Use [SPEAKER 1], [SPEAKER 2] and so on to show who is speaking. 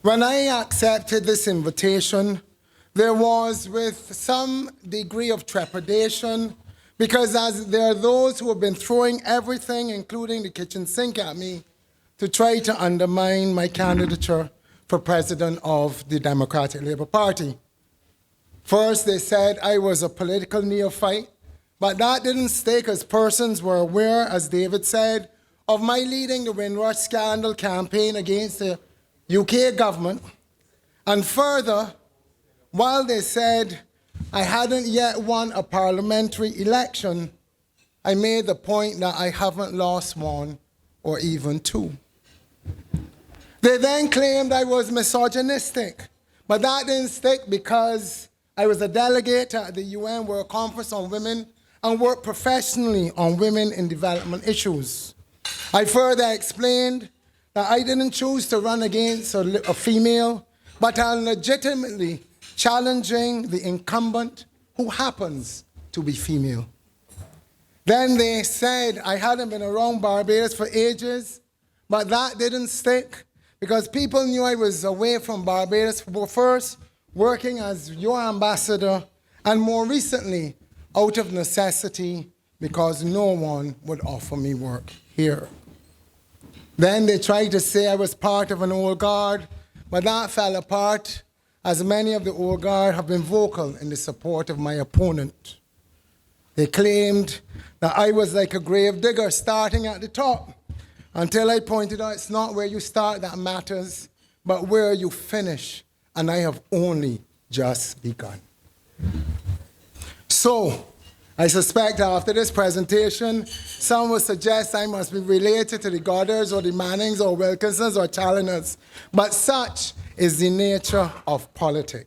[SPEAKER 1] When I accepted this invitation, there was with some degree of trepidation, because as there are those who have been throwing everything, including the kitchen sink, at me to try to undermine my candidature for president of the Democratic Labour Party. First, they said I was a political neophyte, but that didn't stick, as persons were aware, as David said, of my leading the Windrush scandal campaign against the UK government. And further, while they said I hadn't yet won a parliamentary election, I made the point that I haven't lost one or even two. They then claimed I was misogynistic, but that didn't stick because I was a delegate at the UN World Conference on Women and worked professionally on women in development issues. I further explained that I didn't choose to run against a female, but I'm legitimately challenging the incumbent who happens to be female. Then they said I hadn't been around Barbados for ages, but that didn't stick because people knew I was away from Barbados, first working as your ambassador, and more recently, out of necessity, because no one would offer me work here. Then they tried to say I was part of an old guard, but that fell apart, as many of the old guard have been vocal in the support of my opponent. They claimed that I was like a grave digger starting at the top, until I pointed out it's not where you start that matters, but where you finish, and I have only just begun. So, I suspect after this presentation, some will suggest I must be related to the Goddards or the Mannings or Wilkinsons or Challoners, but such is the nature of politics.